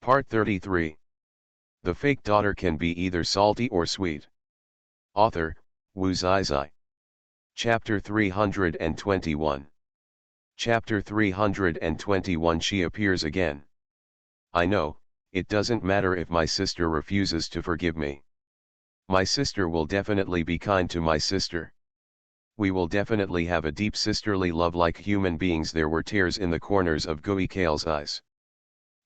Part 33. The fake daughter can be either salty or sweet. Author, Wu Zizai. Chapter 321. Chapter 321. She appears again. I know, it doesn't matter if my sister refuses to forgive me. My sister will definitely be kind to my sister. We will definitely have a deep sisterly love like human beings. There were tears in the corners of Gui Kale's eyes.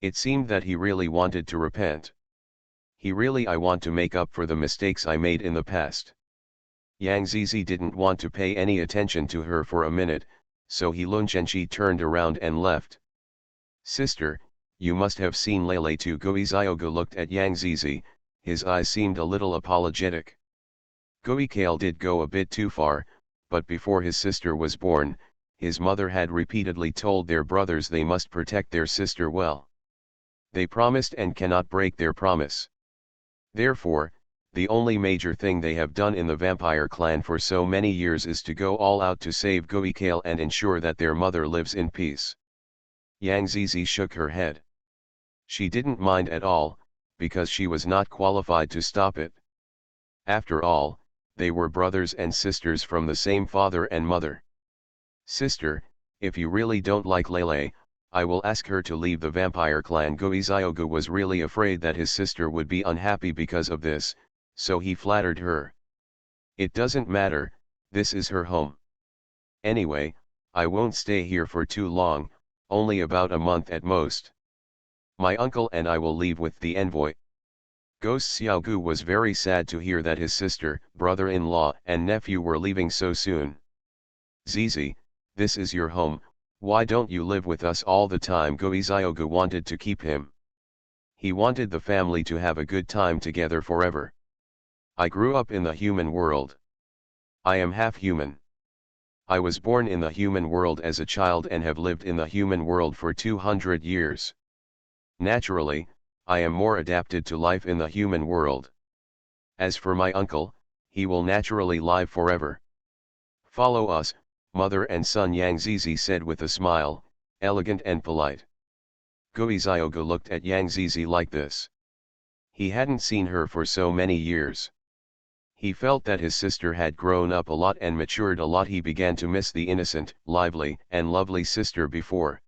It seemed that he really wanted to repent. I want to make up for the mistakes I made in the past. Yang Zizi didn't want to pay any attention to her for a minute, so Lun Zhenqi turned around and left. Sister, you must have seen Lele too. Gui Ziogu looked at Yang Zizi, his eyes seemed a little apologetic. Gui Kale did go a bit too far, but before his sister was born, his mother had repeatedly told their brothers they must protect their sister well. They promised and cannot break their promise. Therefore, the only major thing they have done in the vampire clan for so many years is to go all out to save Gui Kale and ensure that their mother lives in peace. Yang Zizi shook her head. She didn't mind at all, because she was not qualified to stop it. After all, they were brothers and sisters from the same father and mother. Sister, if you really don't like Lele, I will ask her to leave the vampire clan. Gui Ziogu was really afraid that his sister would be unhappy because of this, so he flattered her. It doesn't matter, this is her home. Anyway, I won't stay here for too long, only about a month at most. My uncle and I will leave with the envoy. Ghost Xiaogu was very sad to hear that his sister, brother-in-law and nephew were leaving so soon. Zizi, this is your home. Why don't you live with us all the time? Gui Ziogu wanted to keep him. He wanted the family to have a good time together forever. I grew up in the human world. I am half human. I was born in the human world as a child and have lived in the human world for 200 years. Naturally, I am more adapted to life in the human world. As for my uncle, he will naturally live forever. Follow us, mother and son, Yang Zizi said with a smile, elegant and polite. Gui Ziogu looked at Yang Zizi like this. He hadn't seen her for so many years. He felt that his sister had grown up a lot and matured a lot. He began to miss the innocent, lively, and lovely sister before.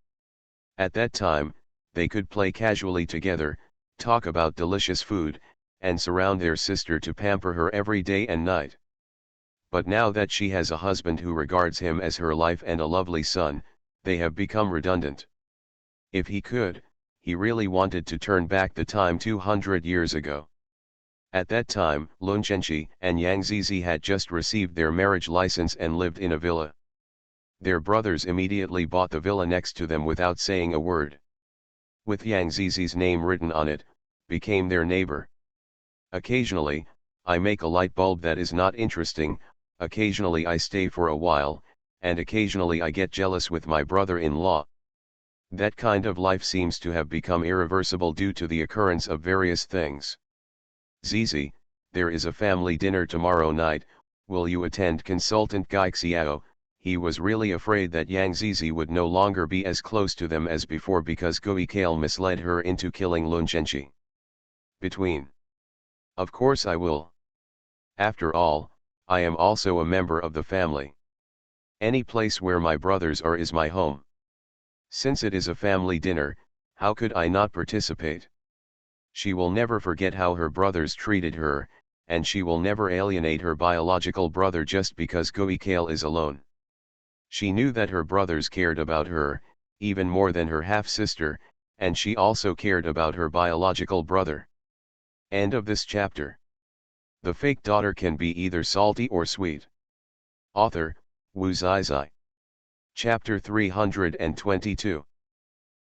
At that time, they could play casually together, talk about delicious food, and surround their sister to pamper her every day and night. But now that she has a husband who regards him as her life and a lovely son, they have become redundant. If he could, he really wanted to turn back the time 200 years ago. At that time, Lun Zhenqi and Yang Zizi had just received their marriage license and lived in a villa. Their brothers immediately bought the villa next to them without saying a word. With Yang Zizi's name written on it, became their neighbor. Occasionally, I make a light bulb that is not interesting, occasionally I stay for a while, and occasionally I get jealous with my brother-in-law. That kind of life seems to have become irreversible due to the occurrence of various things. Zizi, there is a family dinner tomorrow night, will you attend? Consultant Gai Xiao. He was really afraid that Yang Zizi would no longer be as close to them as before because Gui Kale misled her into killing Lun Zhenqi. Of course I will. After all, I am also a member of the family. Any place where my brothers are is my home. Since it is a family dinner, how could I not participate? She will never forget how her brothers treated her, and she will never alienate her biological brother just because Gui Kale is alone. She knew that her brothers cared about her, even more than her half-sister, and she also cared about her biological brother. End of this chapter. The fake daughter can be either salty or sweet. Author, Wu Zizai. Chapter 322.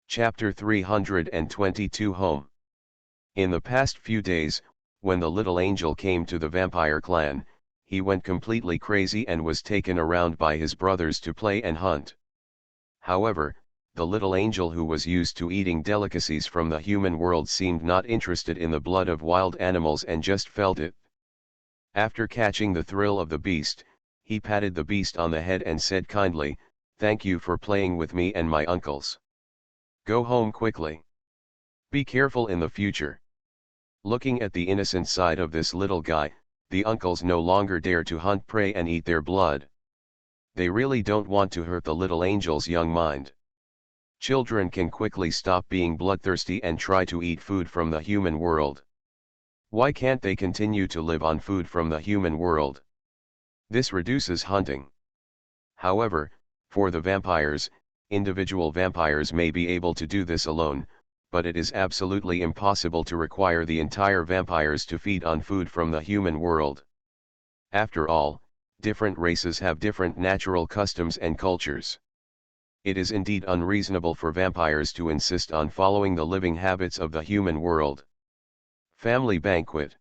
Chapter 322. Home. In the past few days, when the little angel came to the vampire clan, he went completely crazy and was taken around by his brothers to play and hunt. However, the little angel who was used to eating delicacies from the human world seemed not interested in the blood of wild animals and just felt it. After catching the thrill of the beast, he patted the beast on the head and said kindly, "Thank you for playing with me and my uncles. Go home quickly. Be careful in the future. Looking at the innocent side of this little guy, the uncles no longer dare to hunt prey and eat their blood. They really don't want to hurt the little angel's young mind. Children can quickly stop being bloodthirsty and try to eat food from the human world. Why can't they continue to live on food from the human world? This reduces hunting. However, for the vampires, individual vampires may be able to do this alone, but it is absolutely impossible to require the entire vampires to feed on food from the human world. After all, different races have different natural customs and cultures. It is indeed unreasonable for vampires to insist on following the living habits of the human world. Family banquet.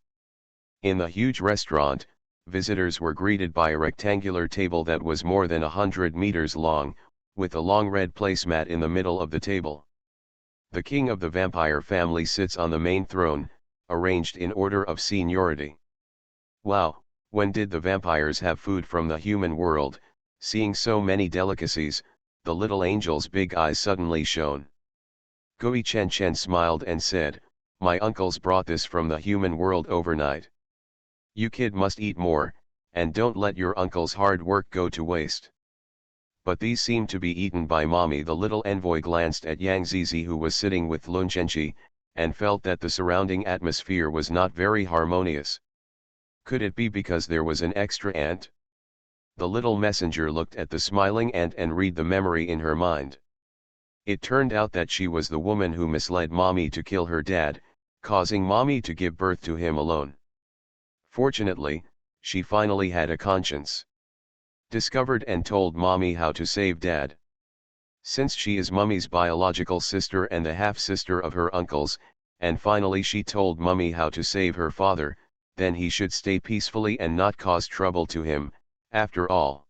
In the huge restaurant, visitors were greeted by a rectangular table that was more than 100 meters long, with a long red placemat in the middle of the table. The king of the vampire family sits on the main throne, arranged in order of seniority. Wow, when did the vampires have food from the human world? Seeing so many delicacies, the little angel's big eyes suddenly shone. Gui Chen Chen smiled and said, "My uncles brought this from the human world overnight. You kid must eat more, and don't let your uncle's hard work go to waste." But these seemed to be eaten by mommy. The little envoy glanced at Yang Zizi, who was sitting with Lun Chenchi, and felt that the surrounding atmosphere was not very harmonious. Could it be because there was an extra ant? The little messenger looked at the smiling ant and read the memory in her mind. It turned out that she was the woman who misled mommy to kill her dad, causing mommy to give birth to him alone. Fortunately, she finally had a conscience. Discovered and told mommy how to save dad. Since she is mummy's biological sister and the half-sister of her uncles, and finally she told mummy how to save her father, then he should stay peacefully and not cause trouble to him. After all,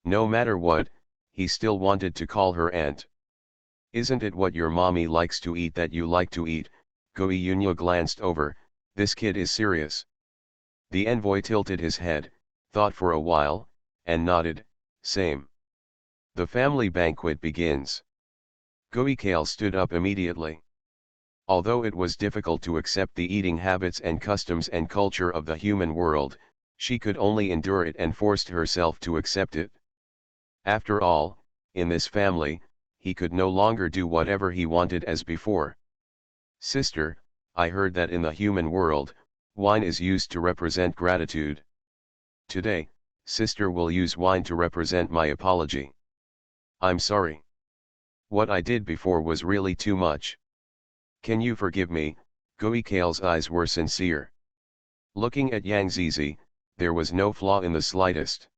no matter what, he still wanted to call her aunt. "Isn't it what your mommy likes to eat that you like to eat?" Gui Yunya glanced over. "This kid is serious." The envoy tilted his head, thought for a while, and nodded, "Same." The family banquet begins. Gui Kale stood up immediately. Although it was difficult to accept the eating habits and customs and culture of the human world, she could only endure it and forced herself to accept it. After all, in this family, he could no longer do whatever he wanted as before. "Sister, I heard that in the human world, wine is used to represent gratitude. Today, sister will use wine to represent my apology. I'm sorry. What I did before was really too much. Can you forgive me?" Gui Kale's eyes were sincere. Looking at Yang Zizi, there was no flaw in the slightest.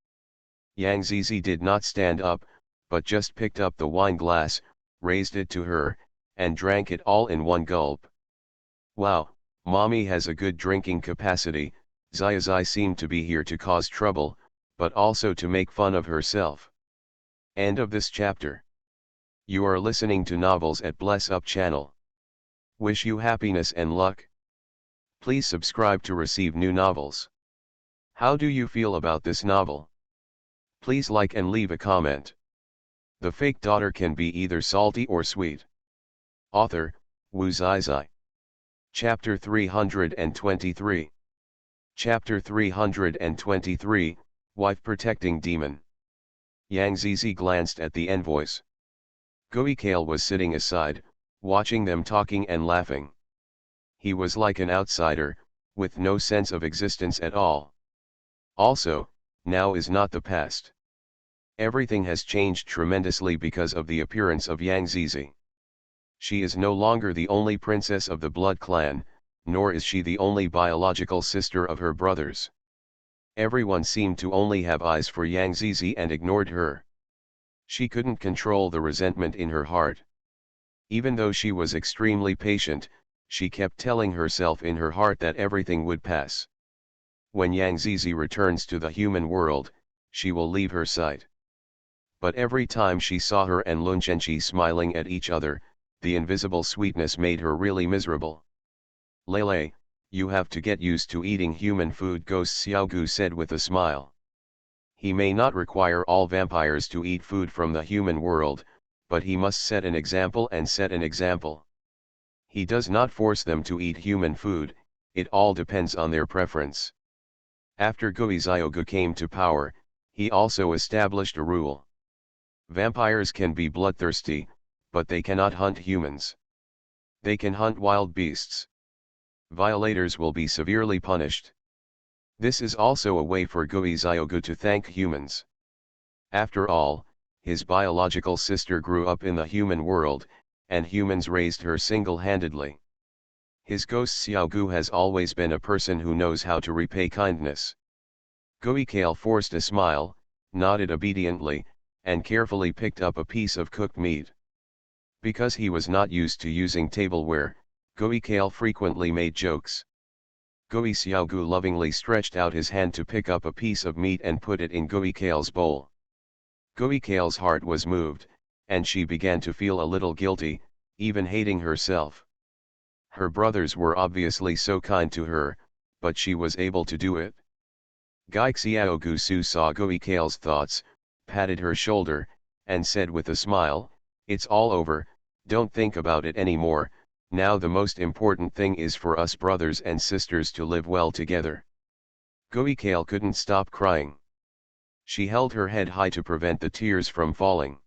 Yang Zizi did not stand up, but just picked up the wine glass, raised it to her, and drank it all in one gulp. "Wow, mommy has a good drinking capacity." Zai seemed to be here to cause trouble, but also to make fun of herself. End of this chapter. You are listening to Novels at Bless Up channel. Wish you happiness and luck. Please subscribe to receive new novels. How do you feel about this novel? Please like and leave a comment. The fake daughter can be either salty or sweet. Author, Wu Zai. Chapter 323. Chapter 323, Wife Protecting Demon. Yang Zizi glanced at the envoys. Gui Kale was sitting aside, watching them talking and laughing. He was like an outsider, with no sense of existence at all. Also, now is not the past. Everything has changed tremendously because of the appearance of Yang Zizi. She is no longer the only princess of the blood clan, nor is she the only biological sister of her brothers. Everyone seemed to only have eyes for Yang Zizi and ignored her. She couldn't control the resentment in her heart. Even though she was extremely patient, she kept telling herself in her heart that everything would pass. When Yang Zizi returns to the human world, she will leave her sight. But every time she saw her and Lun Chenchi smiling at each other, the invisible sweetness made her really miserable. "Lele, you have to get used to eating human food," Ghost Xiaogu said with a smile. He may not require all vampires to eat food from the human world, but he must set an example and set an example. He does not force them to eat human food, it all depends on their preference. After Go-Izyoga came to power, he also established a rule. Vampires can be bloodthirsty, but they cannot hunt humans. They can hunt wild beasts. Violators will be severely punished. This is also a way for Go-Izyoga to thank humans. After all, his biological sister grew up in the human world, and humans raised her single-handedly. His ghost Xiaogu has always been a person who knows how to repay kindness. Goikale forced a smile, nodded obediently, and carefully picked up a piece of cooked meat. Because he was not used to using tableware, Goikale frequently made jokes. Goi Xiaogu lovingly stretched out his hand to pick up a piece of meat and put it in Goikale's bowl. Goikale's heart was moved, and she began to feel a little guilty, even hating herself. Her brothers were obviously so kind to her, but she was able to do it. Gai Xiaogu saw Goikale's thoughts, patted her shoulder, and said with a smile, "It's all over, don't think about it anymore, now the most important thing is for us brothers and sisters to live well together." Goikale couldn't stop crying. She held her head high to prevent the tears from falling.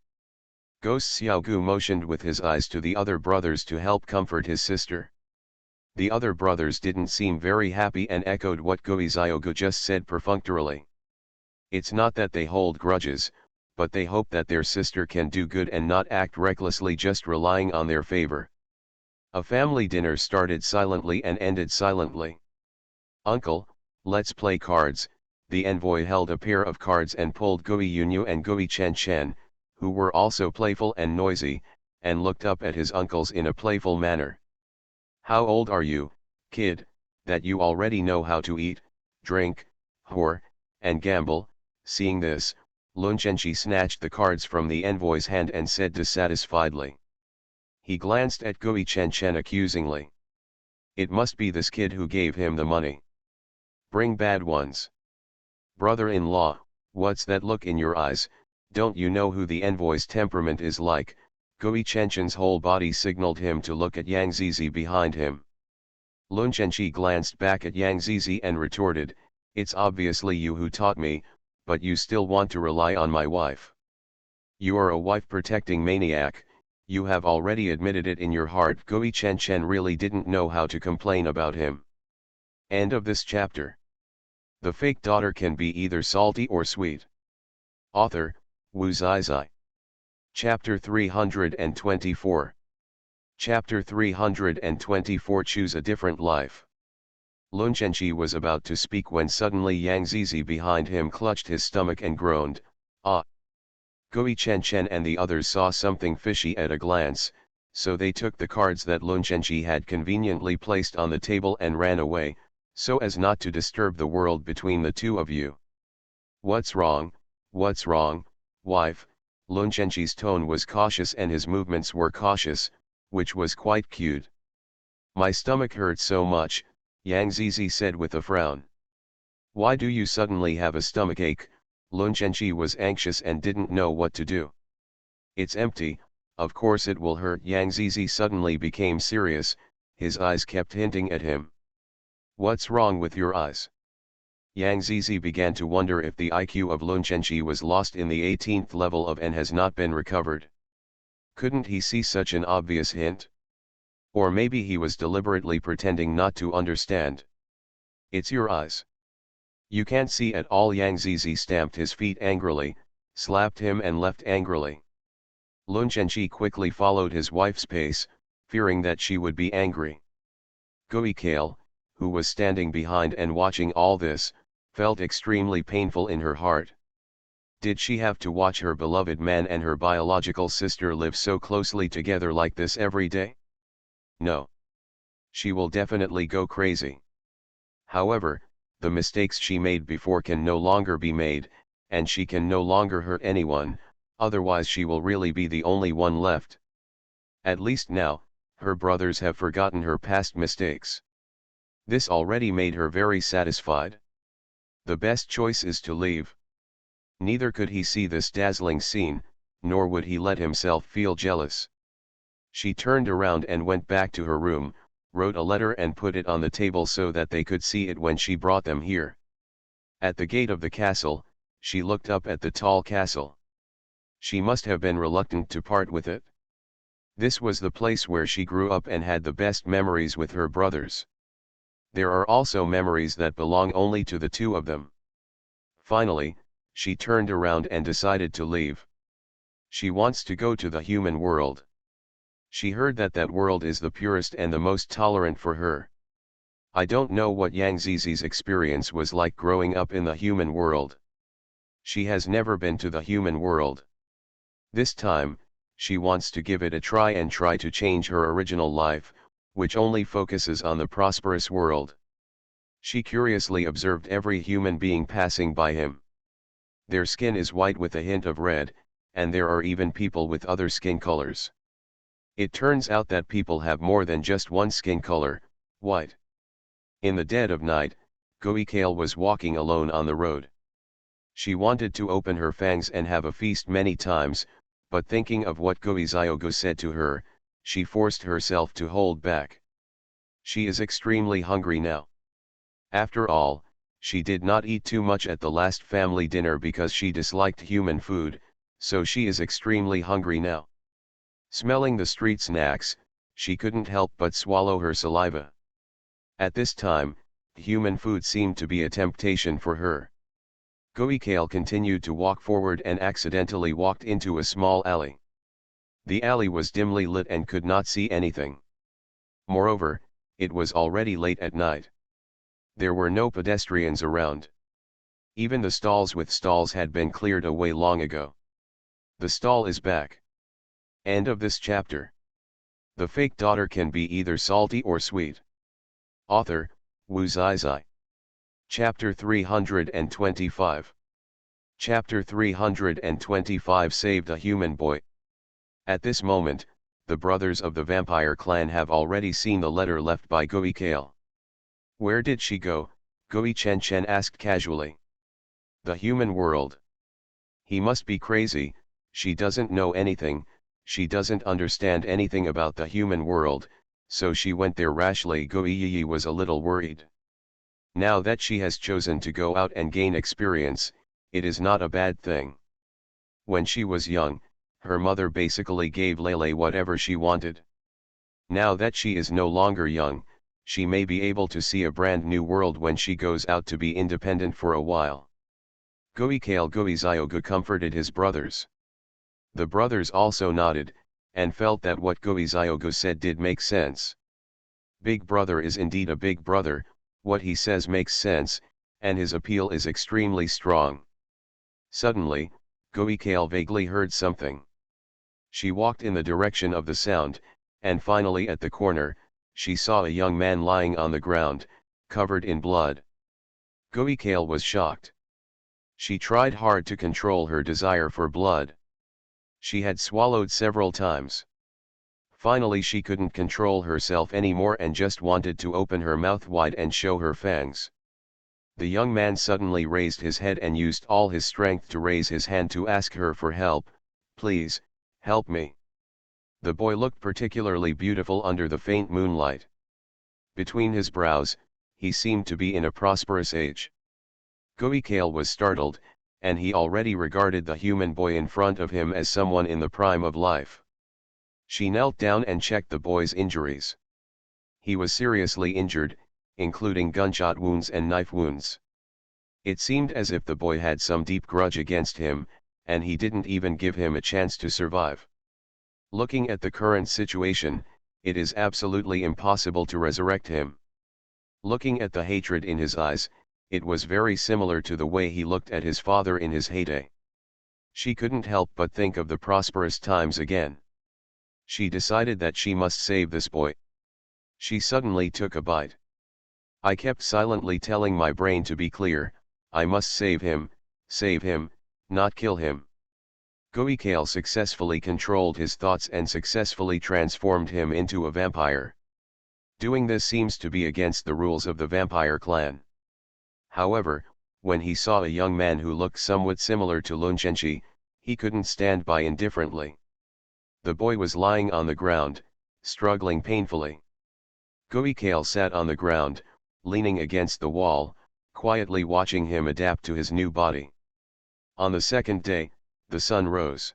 Ghost Xiaogu motioned with his eyes to the other brothers to help comfort his sister. The other brothers didn't seem very happy and echoed what Goizyoga just said perfunctorily. It's not that they hold grudges, but they hope that their sister can do good and not act recklessly just relying on their favor. A family dinner started silently and ended silently. "Uncle, let's play cards." The envoy held a pair of cards and pulled Goi Yunyu and Goi Chen Chen, who were also playful and noisy, and looked up at his uncles in a playful manner. "How old are you, kid, that you already know how to eat, drink, whore, and gamble?" Seeing this, Lun Chenchi snatched the cards from the envoy's hand and said dissatisfiedly. He glanced at Goi Chen Chen accusingly. It must be this kid who gave him the money. Bring bad ones. Brother-in-law, what's that look in your eyes? Don't you know who the envoy's temperament is like? Goi Chen Chen's whole body signaled him to look at Yang Zizi behind him. Lun Chenchi glanced back at Yang Zizi and retorted, "It's obviously you who taught me, but you still want to rely on my wife. You are a wife-protecting maniac, you have already admitted it in your heart." Goi Chen Chen really didn't know how to complain about him. End of this chapter. The fake daughter can be either salty or sweet. Author, Wu Zizai. Chapter 324. Chapter 324 Choose a Different Life. Lun Chenchi was about to speak when suddenly Yang Zizi behind him clutched his stomach and groaned, "Ah!" Goi Chen Chen and the others saw something fishy at a glance, so they took the cards that Lun Chenchi had conveniently placed on the table and ran away, so as not to disturb the world between the two of you. "What's wrong, wife?" Lun Chenchi's tone was cautious and his movements were cautious, which was quite cute. "My stomach hurts so much," Yang Zizi said with a frown. "Why do you suddenly have a stomachache?" Lun Chenchi was anxious and didn't know what to do. "It's empty, of course it will hurt." Yang Zizi suddenly became serious, his eyes kept hinting at him. "What's wrong with your eyes?" Yang Zizi began to wonder if the IQ of Lun Chenchi was lost in the 18th level of and has not been recovered. Couldn't he see such an obvious hint? Or maybe he was deliberately pretending not to understand. "It's your eyes. You can't see at all." Yang Zizi stamped his feet angrily, slapped him and left angrily. Lun Chenchi quickly followed his wife's pace, fearing that she would be angry. Goikale, who was standing behind and watching all this, felt extremely painful in her heart. Did she have to watch her beloved man and her biological sister live so closely together like this every day? No. She will definitely go crazy. However, the mistakes she made before can no longer be made, and she can no longer hurt anyone, otherwise she will really be the only one left. At least now, her brothers have forgotten her past mistakes. This already made her very satisfied. The best choice is to leave. Neither could he see this dazzling scene, nor would he let himself feel jealous. She turned around and went back to her room, wrote a letter and put it on the table so that they could see it when she brought them here. At the gate of the castle, she looked up at the tall castle. She must have been reluctant to part with it. This was the place where she grew up and had the best memories with her brothers. There are also memories that belong only to the two of them. Finally, she turned around and decided to leave. She wants to go to the human world. She heard that that world is the purest and the most tolerant for her. I don't know what Yang Zizi's experience was like growing up in the human world. She has never been to the human world. This time, she wants to give it a try and try to change her original life, which only focuses on the prosperous world. She curiously observed every human being passing by him. Their skin is white with a hint of red, and there are even people with other skin colors. It turns out that people have more than just one skin color, white. In the dead of night, Goikale was walking alone on the road. She wanted to open her fangs and have a feast many times, but thinking of what Goiziogo said to her, she forced herself to hold back. She is extremely hungry now. After all, she did not eat too much at the last family dinner because she disliked human food, so she is extremely hungry now. Smelling the street snacks, she couldn't help but swallow her saliva. At this time, human food seemed to be a temptation for her. Goikale continued to walk forward and accidentally walked into a small alley. The alley was dimly lit and could not see anything. Moreover, it was already late at night. There were no pedestrians around. Even the stalls with stalls had been cleared away long ago. The stall is back. End of this chapter. The fake daughter can be either salty or sweet. Author, Wu Zizai. Chapter 325. Chapter 325 Saved a Human Boy. At this moment, the brothers of the vampire clan have already seen the letter left by Goikale. Where did she go? Goi Chen Chen asked casually. The human world. He must be crazy, she doesn't know anything, she doesn't understand anything about the human world, so she went there rashly. Goi Yi was a little worried. Now that she has chosen to go out and gain experience, it is not a bad thing. When she was young, her mother basically gave Lele whatever she wanted. Now that she is no longer young, she may be able to see a brand new world when she goes out to be independent for a while. Goikale Goiziogo comforted his brothers. The brothers also nodded, and felt that what Goiziogo said did make sense. Big brother is indeed a big brother, what he says makes sense, and his appeal is extremely strong. Suddenly, Goikale vaguely heard something. She walked in the direction of the sound, and finally at the corner, she saw a young man lying on the ground, covered in blood. Goikale was shocked. She tried hard to control her desire for blood. She had swallowed several times. Finally she couldn't control herself anymore and just wanted to open her mouth wide and show her fangs. The young man suddenly raised his head and used all his strength to raise his hand to ask her for help. Please, help me. The boy looked particularly beautiful under the faint moonlight. Between his brows, he seemed to be in a prosperous age. Goikale was startled, and he already regarded the human boy in front of him as someone in the prime of life. She knelt down and checked the boy's injuries. He was seriously injured, including gunshot wounds and knife wounds. It seemed as if the boy had some deep grudge against him, and he didn't even give him a chance to survive. Looking at the current situation, it is absolutely impossible to resurrect him. Looking at the hatred in his eyes, it was very similar to the way he looked at his father in his heyday. She couldn't help but think of the prosperous times again. She decided that she must save this boy. She suddenly took a bite. I kept silently telling my brain to be clear, I must save him, not kill him. Goikale successfully controlled his thoughts and successfully transformed him into a vampire. Doing this seems to be against the rules of the vampire clan. However, when he saw a young man who looked somewhat similar to Lunchenchi, he couldn't stand by indifferently. The boy was lying on the ground, struggling painfully. Goikale sat on the ground, leaning against the wall, quietly watching him adapt to his new body. On the second day, the sun rose.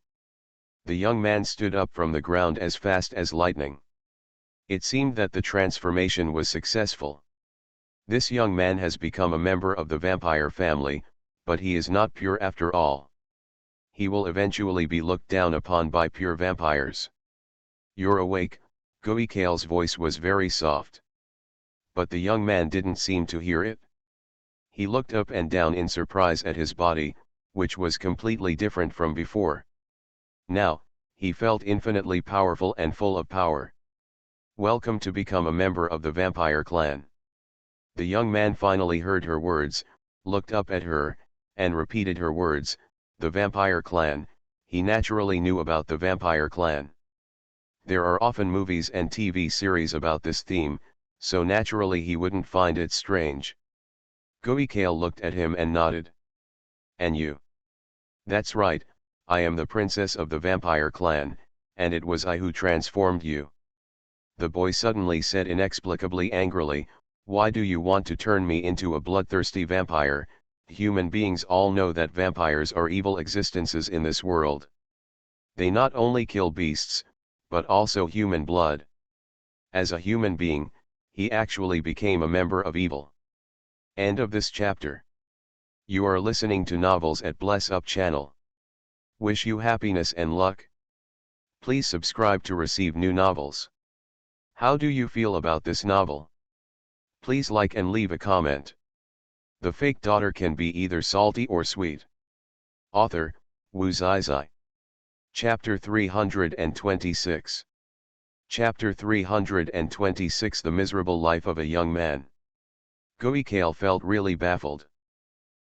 The young man stood up from the ground as fast as lightning. It seemed that the transformation was successful. This young man has become a member of the vampire family, but he is not pure after all. He will eventually be looked down upon by pure vampires. You're awake, Goikale's voice was very soft. But the young man didn't seem to hear it. He looked up and down in surprise at his body, which was completely different from before. Now, he felt infinitely powerful and full of power. Welcome to become a member of the vampire clan. The young man finally heard her words, looked up at her, and repeated her words, the vampire clan. He naturally knew about the vampire clan. There are often movies and TV series about this theme, so naturally he wouldn't find it strange. Goikale looked at him and nodded. And you? That's right, I am the princess of the vampire clan, and it was I who transformed you. The boy suddenly said inexplicably angrily, why do you want to turn me into a bloodthirsty vampire? Human beings all know that vampires are evil existences in this world. They not only kill beasts, but also human blood. As a human being, he actually became a member of evil. End of this chapter. You are listening to Novels at Bless Up channel. Wish you happiness and luck. Please subscribe to receive new novels. How do you feel about this novel? Please like and leave a comment. The fake daughter can be either salty or sweet. Author, Wu Zai. Chapter 326. Chapter 326 The Miserable Life of a Young Man. Goikale felt really baffled.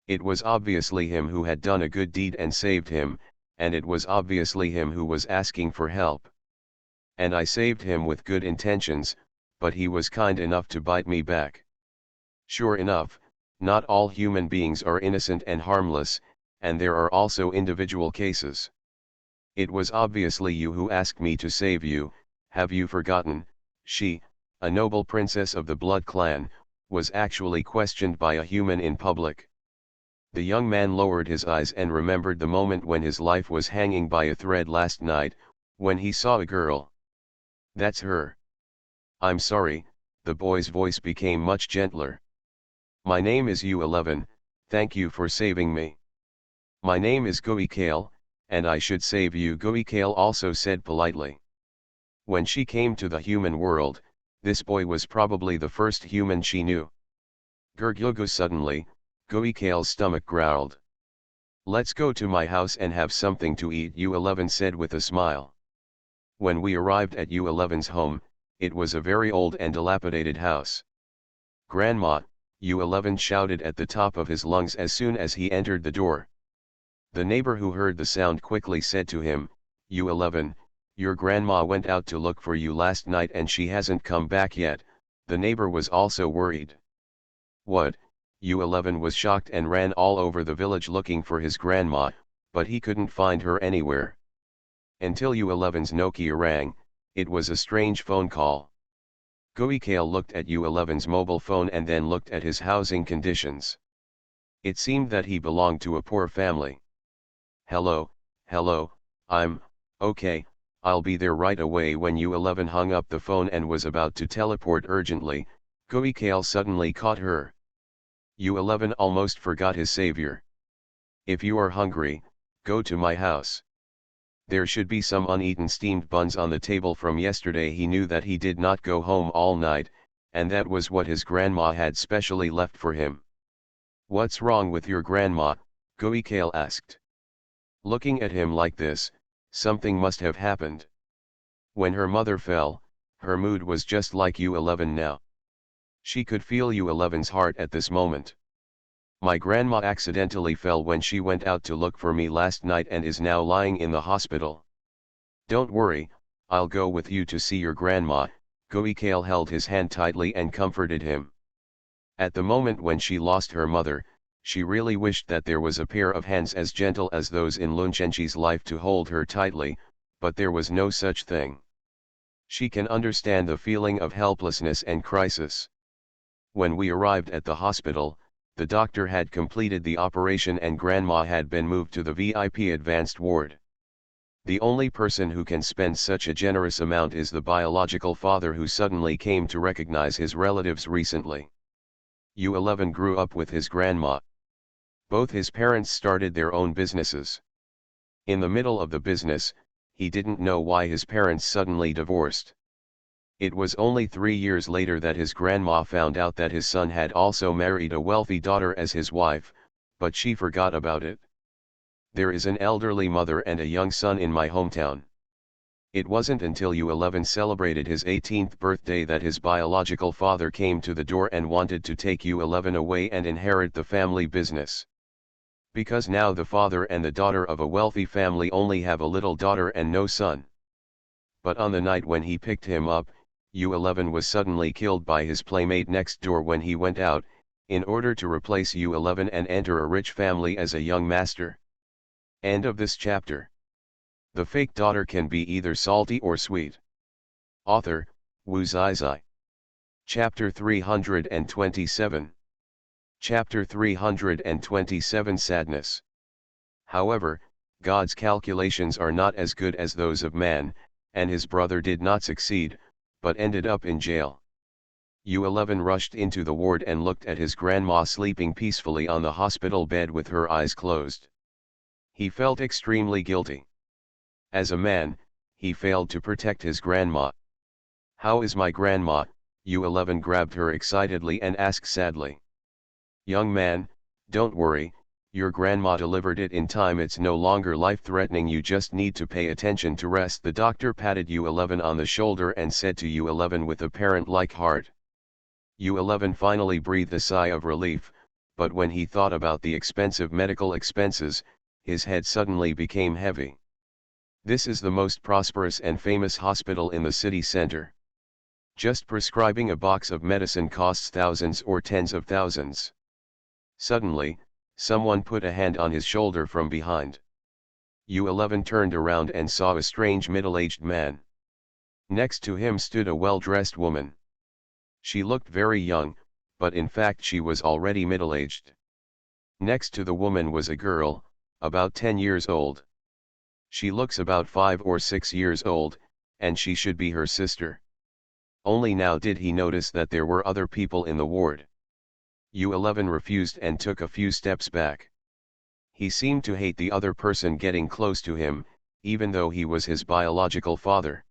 It was obviously him who had done a good deed and saved him, and it was obviously him who was asking for help. And I saved him with good intentions, but he was kind enough to bite me back. Sure enough, not all human beings are innocent and harmless, and there are also individual cases. It was obviously you who asked me to save you. Have you forgotten? She, a noble princess of the Blood Clan, was actually questioned by a human in public. The young man lowered his eyes and remembered the moment when his life was hanging by a thread last night, when he saw a girl. That's her. I'm sorry, the boy's voice became much gentler. My name is U11, thank you for saving me. My name is Goikale, and I should save you, Goikale also said politely. When she came to the human world, this boy was probably the first human she knew. Gurgyogo suddenly, Goikale's stomach growled. Let's go to my house and have something to eat, U11 said with a smile. When we arrived at U11's home, it was a very old and dilapidated house. Grandma, U11 shouted at the top of his lungs as soon as he entered the door. The neighbor who heard the sound quickly said to him, U11, your grandma went out to look for you last night and she hasn't come back yet. The neighbor was also worried. What? U11 was shocked and ran all over the village looking for his grandma, but he couldn't find her anywhere. Until U11's Nokia rang. It was a strange phone call. Goikale looked at U11's mobile phone and then looked at his housing conditions. It seemed that he belonged to a poor family. Hello, I'm okay, I'll be there right away. When U11 hung up the phone and was about to teleport urgently, Goikale suddenly caught her. U11 almost forgot his savior. If you are hungry, go to my house. There should be some uneaten steamed buns on the table from yesterday. He knew that he did not go home all night, and that was what his grandma had specially left for him. What's wrong with your grandma? Goikale asked. Looking at him like this, something must have happened. When her mother fell, her mood was just like U11 now. She could feel U11's heart at this moment. My grandma accidentally fell when she went out to look for me last night and is now lying in the hospital. Don't worry, I'll go with you to see your grandma. Goikale held his hand tightly and comforted him. At the moment when she lost her mother, she really wished that there was a pair of hands as gentle as those in Lunchenchi's life to hold her tightly, but there was no such thing. She can understand the feeling of helplessness and crisis. When we arrived at the hospital, the doctor had completed the operation and grandma had been moved to the VIP advanced ward. The only person who can spend such a generous amount is the biological father who suddenly came to recognize his relatives recently. U11 grew up with his grandma. Both his parents started their own businesses. In the middle of the business, he didn't know why his parents suddenly divorced. It was only 3 years later that his grandma found out that his son had also married a wealthy daughter as his wife, but she forgot about it. There is an elderly mother and a young son in my hometown. It wasn't until U11 celebrated his 18th birthday that his biological father came to the door and wanted to take U11 away and inherit the family business. Because now the father and the daughter of a wealthy family only have a little daughter and no son. But on the night when he picked him up, U11 was suddenly killed by his playmate next door when he went out, in order to replace U11 and enter a rich family as a young master. End of this chapter. The fake daughter can be either salty or sweet. Author, Wu Zizai. Chapter 327. Chapter 327 Sadness. However, God's calculations are not as good as those of man, and his brother did not succeed, but ended up in jail. U11 rushed into the ward and looked at his grandma sleeping peacefully on the hospital bed with her eyes closed. He felt extremely guilty. As a man, he failed to protect his grandma. "How is my grandma?" U11 grabbed her excitedly and asked sadly. "Young man, don't worry, your grandma delivered it in time, it's no longer life-threatening, you just need to pay attention to rest." The doctor patted U11 on the shoulder and said to U11 with a parent-like heart. U11 finally breathed a sigh of relief, but when he thought about the expensive medical expenses, his head suddenly became heavy. This is the most prosperous and famous hospital in the city center. Just prescribing a box of medicine costs thousands or tens of thousands. Suddenly, someone put a hand on his shoulder from behind. U11 turned around and saw a strange middle-aged man. Next to him stood a well-dressed woman. She looked very young, but in fact she was already middle-aged. Next to the woman was a girl, about 10 years old. She looks about 5 or 6 years old, and she should be her sister. Only now did he notice that there were other people in the ward. U11 refused and took a few steps back. He seemed to hate the other person getting close to him, even though he was his biological father.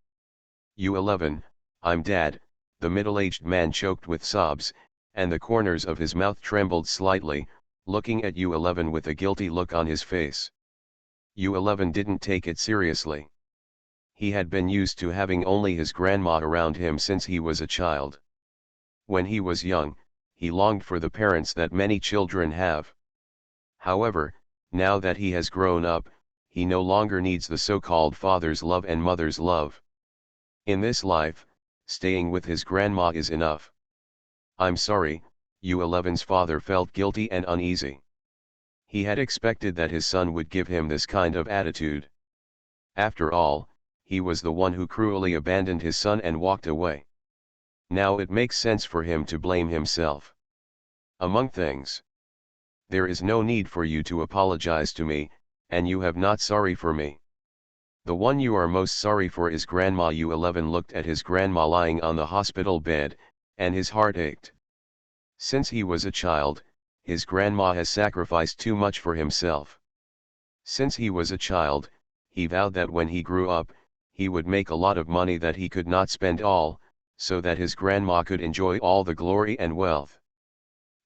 "U11, I'm Dad," the middle-aged man choked with sobs, and the corners of his mouth trembled slightly, looking at U11 with a guilty look on his face. U11 didn't take it seriously. He had been used to having only his grandma around him since he was a child. When he was young, he longed for the parents that many children have. However, now that he has grown up, he no longer needs the so-called father's love and mother's love. In this life, staying with his grandma is enough. "I'm sorry," U11's father felt guilty and uneasy. He had expected that his son would give him this kind of attitude. After all, he was the one who cruelly abandoned his son and walked away. Now it makes sense for him to blame himself. Among things, "There is no need for you to apologize to me, and you have not sorry for me. The one you are most sorry for is Grandma." U11 looked at his grandma lying on the hospital bed, and his heart ached. Since he was a child, his grandma has sacrificed too much for himself. Since he was a child, he vowed that when he grew up, he would make a lot of money that he could not spend all, so that his grandma could enjoy all the glory and wealth.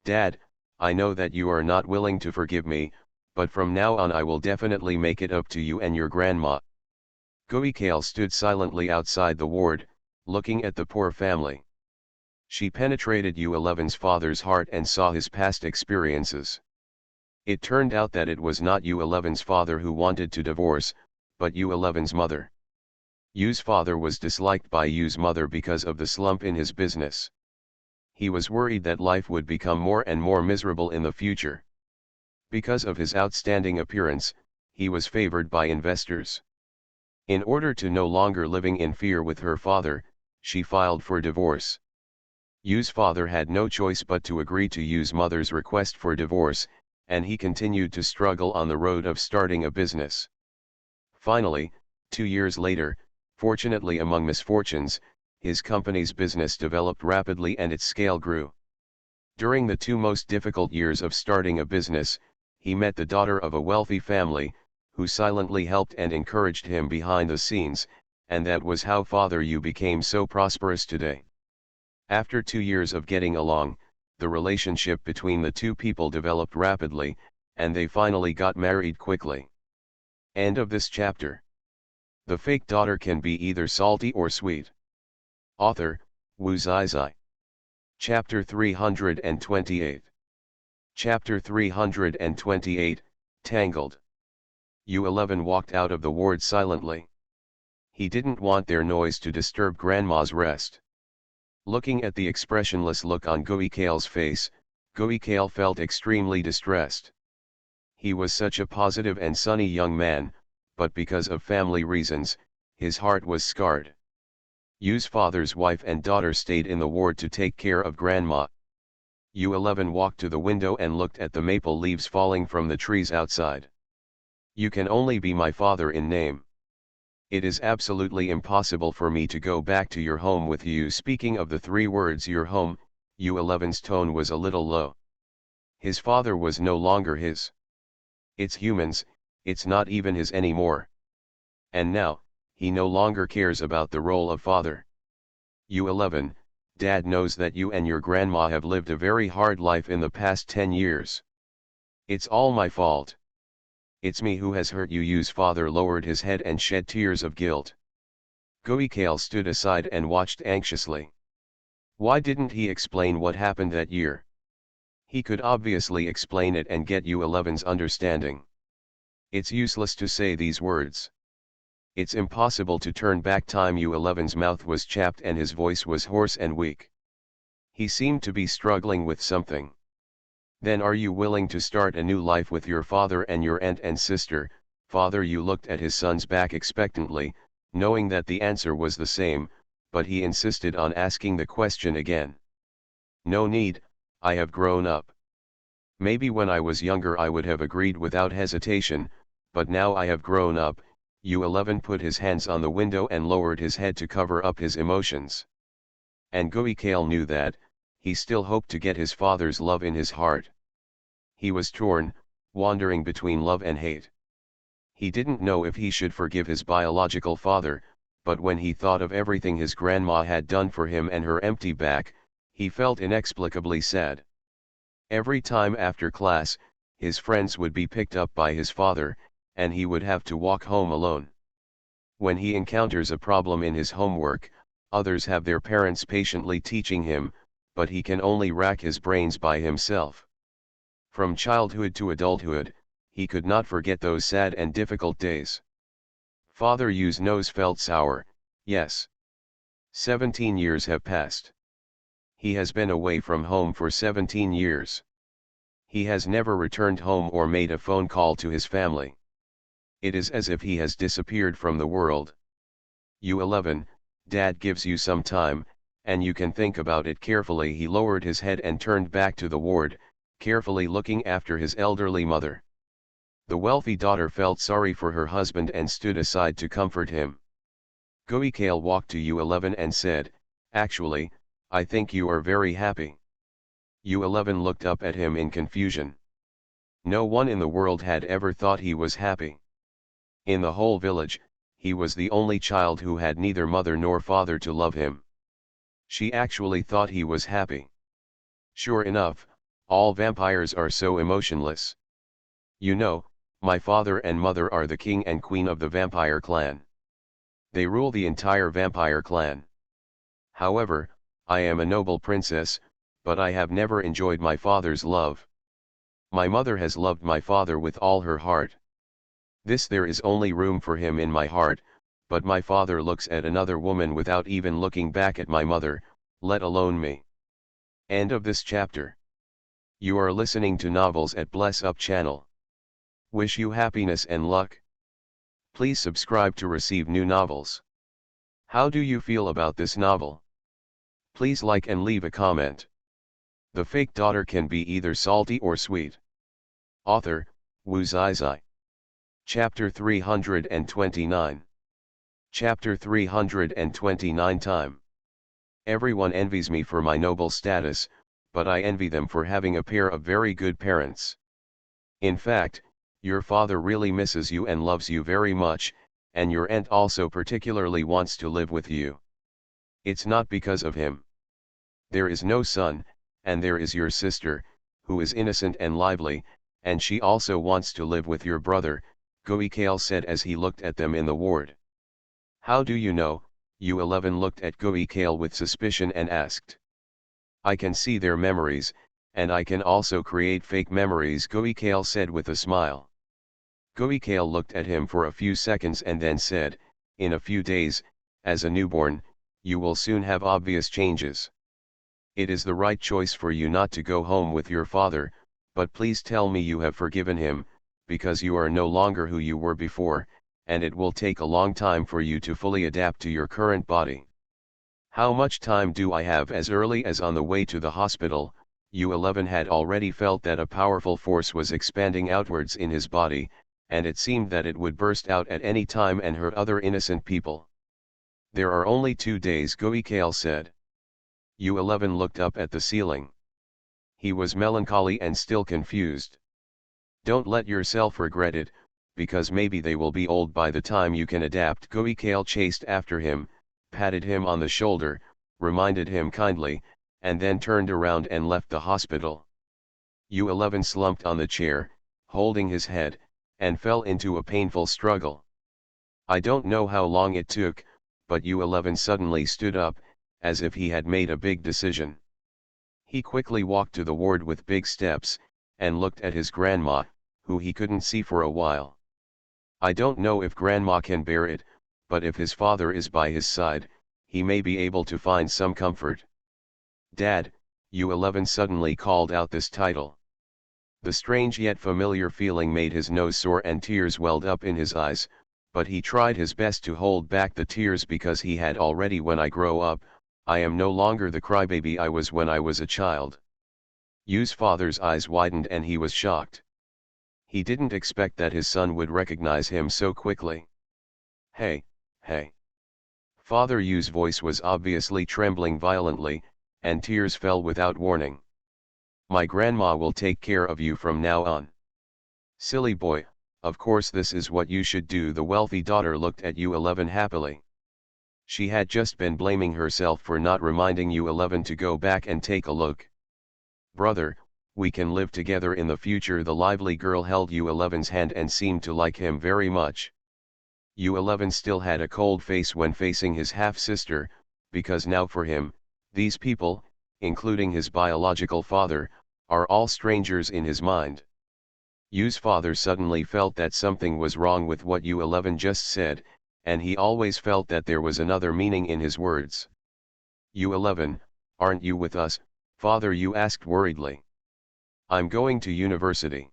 "Dad, I know that you are not willing to forgive me, but from now on I will definitely make it up to you and your grandma." Goikale stood silently outside the ward, looking at the poor family. She penetrated U11's father's heart and saw his past experiences. It turned out that it was not U11's father who wanted to divorce, but U11's mother. Yu's father was disliked by Yu's mother because of the slump in his business. He was worried that life would become more and more miserable in the future. Because of his outstanding appearance, he was favored by investors. In order to no longer living in fear with her father, she filed for divorce. Yu's father had no choice but to agree to Yu's mother's request for divorce, and he continued to struggle on the road of starting a business. Finally, 2 years later, fortunately among misfortunes, his company's business developed rapidly and its scale grew. During the 2 most difficult years of starting a business, he met the daughter of a wealthy family, who silently helped and encouraged him behind the scenes, and that was how Father Yu became so prosperous today. After 2 years of getting along, the relationship between the two people developed rapidly, and they finally got married quickly. End of this chapter. The fake daughter can be either salty or sweet. Author, Wu Zizai. Chapter 328. Chapter 328, Tangled. U11 walked out of the ward silently. He didn't want their noise to disturb Grandma's rest. Looking at the expressionless look on Goikale's face, Goikale felt extremely distressed. He was such a positive and sunny young man, but because of family reasons, his heart was scarred. Yu's father's wife and daughter stayed in the ward to take care of Grandma. U11 walked to the window and looked at the maple leaves falling from the trees outside. You can only be my father in name. It is absolutely impossible for me to go back to your home with you. Speaking of the 3 words your home, U11's tone was a little low. His father was no longer his. It's humans, it's not even his anymore. And now, he no longer cares about the role of father. U11, Dad knows that you and your grandma have lived a very hard life in the past 10 years. It's all my fault. It's me who has hurt you. Yu's father lowered his head and shed tears of guilt. Goikale stood aside and watched anxiously. Why didn't he explain what happened that year? He could obviously explain it and get U11's understanding. It's useless to say these words. It's impossible to turn back time. U11's mouth was chapped and his voice was hoarse and weak. He seemed to be struggling with something. Then are you willing to start a new life with your father and your aunt and sister? Father Yu looked at his son's back expectantly, knowing that the answer was the same, but he insisted on asking the question again. No need, I have grown up. Maybe when I was younger I would have agreed without hesitation, but now I have grown up. U11 put his hands on the window and lowered his head to cover up his emotions. And Goikale knew that, he still hoped to get his father's love in his heart. He was torn, wandering between love and hate. He didn't know if he should forgive his biological father, but when he thought of everything his grandma had done for him and her empty back, he felt inexplicably sad. Every time after class, his friends would be picked up by his father, and he would have to walk home alone. When he encounters a problem in his homework, others have their parents patiently teaching him, but he can only rack his brains by himself. From childhood to adulthood, he could not forget those sad and difficult days. Father Yu's nose felt sour. Yes. 17 years have passed. He has been away from home for 17 years. He has never returned home or made a phone call to his family. It is as if he has disappeared from the world. U11, Dad gives you some time, and you can think about it carefully. He lowered his head and turned back to the ward, carefully looking after his elderly mother. The wealthy daughter felt sorry for her husband and stood aside to comfort him. Goikale walked to U11 and said, Actually, I think you are very happy. U11 looked up at him in confusion. No one in the world had ever thought he was happy. In the whole village, he was the only child who had neither mother nor father to love him. She actually thought he was happy. Sure enough, all vampires are so emotionless. You know, my father and mother are the king and queen of the vampire clan. They rule the entire vampire clan. However, I am a noble princess, but I have never enjoyed my father's love. My mother has loved my father with all her heart. There is only room for him in my heart, but my father looks at another woman without even looking back at my mother, let alone me. End of this chapter. You are listening to novels at Bless Up channel. Wish you happiness and luck. Please subscribe to receive new novels. How do you feel about this novel? Please like and leave a comment. The fake daughter can be either salty or sweet. Author, Wu Zizai. Chapter 329. Chapter 329 Time. Everyone envies me for my noble status, but I envy them for having a pair of very good parents. In fact, your father really misses you and loves you very much, and your aunt also particularly wants to live with you. It's not because of him. There is no son, and there is your sister, who is innocent and lively, and she also wants to live with your brother, Goikale said as he looked at them in the ward. How do you know? U11 looked at Goikale with suspicion and asked. I can see their memories, and I can also create fake memories, Goikale said with a smile. Goikale looked at him for a few seconds and then said, in a few days, as a newborn, you will soon have obvious changes. It is the right choice for you not to go home with your father, but please tell me you have forgiven him, because you are no longer who you were before, and it will take a long time for you to fully adapt to your current body. How much time do I have? As early as on the way to the hospital, U11 had already felt that a powerful force was expanding outwards in his body, and it seemed that it would burst out at any time and hurt other innocent people. There are only 2 days, Goikale said. U11 looked up at the ceiling. He was melancholy and still confused. Don't let yourself regret it, because maybe they will be old by the time you can adapt. Goikale chased after him, patted him on the shoulder, reminded him kindly, and then turned around and left the hospital. U11 slumped on the chair, holding his head, and fell into a painful struggle. I don't know how long it took, but U11 suddenly stood up, as if he had made a big decision. He quickly walked to the ward with big steps, and looked at his grandma, who he couldn't see for a while. I don't know if grandma can bear it, but if his father is by his side, he may be able to find some comfort. Dad, U11 suddenly called out this title. The strange yet familiar feeling made his nose sore and tears welled up in his eyes, but he tried his best to hold back the tears because he had already. When I grow up, I am no longer the crybaby I was when I was a child. Yu's father's eyes widened and he was shocked. He didn't expect that his son would recognize him so quickly. Hey, hey. Father Yu's voice was obviously trembling violently, and tears fell without warning. My grandma will take care of you from now on. Silly boy, of course this is what you should do. The wealthy daughter looked at U11 happily. She had just been blaming herself for not reminding U11 to go back and take a look. Brother, we can live together in the future. The lively girl held U11's hand and seemed to like him very much. U11 still had a cold face when facing his half-sister, because now for him, these people, including his biological father, are all strangers in his mind. Yu's father suddenly felt that something was wrong with what U11 just said, and he always felt that there was another meaning in his words. U11, aren't you with us, Father Yu asked worriedly. I'm going to university.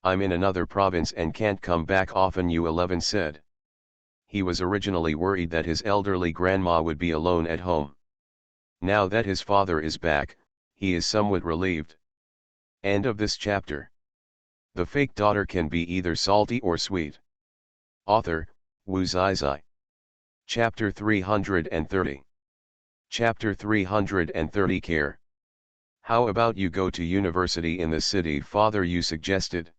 I'm in another province and can't come back often, U11 said. He was originally worried that his elderly grandma would be alone at home. Now that his father is back, he is somewhat relieved. End of this chapter. The fake daughter can be either salty or sweet. Author, Wu Zizai. Chapter 330. Chapter 330 Care. How about you go to university in the city, Father Yu suggested.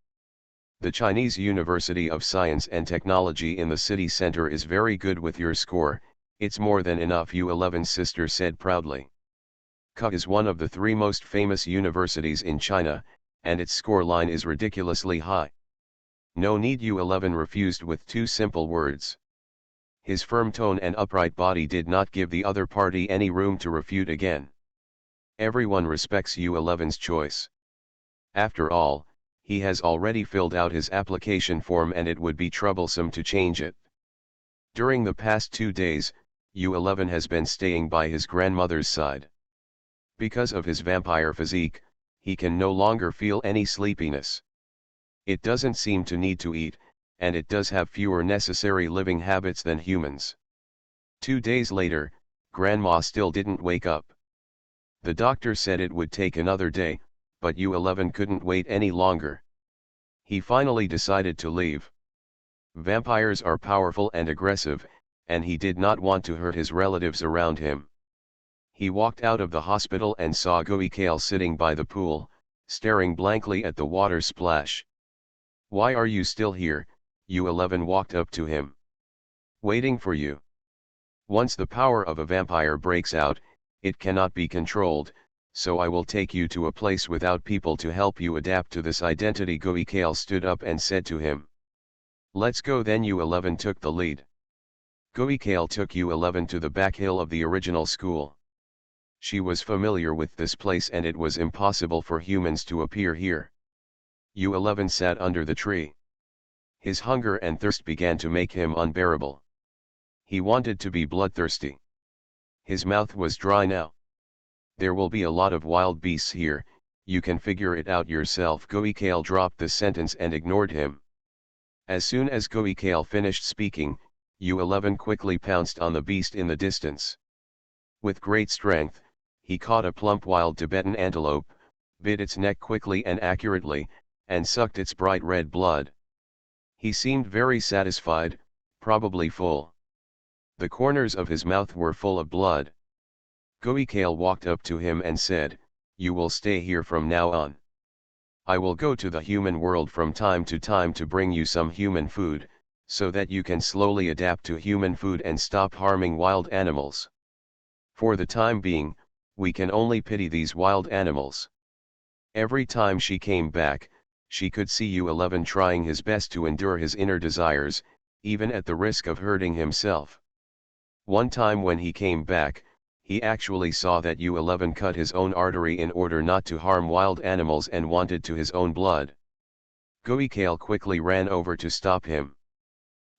The Chinese University of Science and Technology in the city center is very good with your score, it's more than enough, U11's sister said proudly. KU is one of the 3 most famous universities in China, and its score line is ridiculously high. No need, U11 refused with 2 simple words. His firm tone and upright body did not give the other party any room to refute again. Everyone respects U11's choice. After all, he has already filled out his application form and it would be troublesome to change it. During the past 2 days, U11 has been staying by his grandmother's side. Because of his vampire physique, he can no longer feel any sleepiness. It doesn't seem to need to eat, and it does have fewer necessary living habits than humans. 2 days later, Grandma still didn't wake up. The doctor said it would take another day, but U11 couldn't wait any longer. He finally decided to leave. Vampires are powerful and aggressive, and he did not want to hurt his relatives around him. He walked out of the hospital and saw Goikale sitting by the pool, staring blankly at the water splash. "Why are you still here?" U11 walked up to him. "Waiting for you. Once the power of a vampire breaks out, it cannot be controlled, so I will take you to a place without people to help you adapt to this identity." Goikale stood up and said to him. "Let's go then." U11 took the lead. Goikale took U11 to the back hill of the original school. She was familiar with this place and it was impossible for humans to appear here. U11 sat under the tree. His hunger and thirst began to make him unbearable. He wanted to be bloodthirsty. His mouth was dry now. "There will be a lot of wild beasts here, you can figure it out yourself." Goikale dropped the sentence and ignored him. As soon as Goikale finished speaking, U11 quickly pounced on the beast in the distance. With great strength, he caught a plump wild Tibetan antelope, bit its neck quickly and accurately, and sucked its bright red blood. He seemed very satisfied, probably full. The corners of his mouth were full of blood. Goikale walked up to him and said, "You will stay here from now on. I will go to the human world from time to time to bring you some human food, so that you can slowly adapt to human food and stop harming wild animals. For the time being, we can only pity these wild animals." Every time she came back, she could see U11 trying his best to endure his inner desires, even at the risk of hurting himself. One time when he came back, he actually saw that U11 cut his own artery in order not to harm wild animals and wanted to his own blood. Goikale quickly ran over to stop him.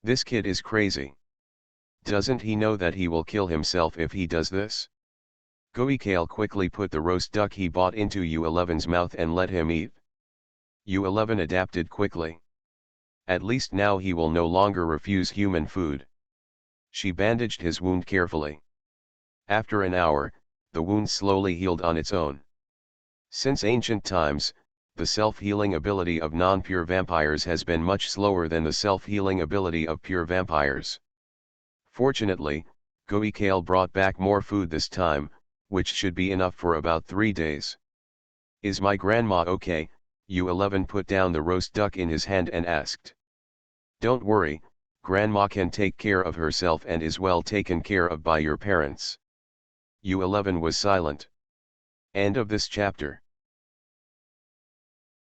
"This kid is crazy. Doesn't he know that he will kill himself if he does this?" Goikale quickly put the roast duck he bought into U11's mouth and let him eat. U11 adapted quickly. At least now he will no longer refuse human food. She bandaged his wound carefully. After an hour, the wound slowly healed on its own. Since ancient times, the self-healing ability of non-pure vampires has been much slower than the self-healing ability of pure vampires. Fortunately, Goikale brought back more food this time, which should be enough for about 3 days. "Is my grandma okay?" U11 put down the roast duck in his hand and asked. "Don't worry, Grandma can take care of herself and is well taken care of by your parents." U11 was silent. End of this chapter.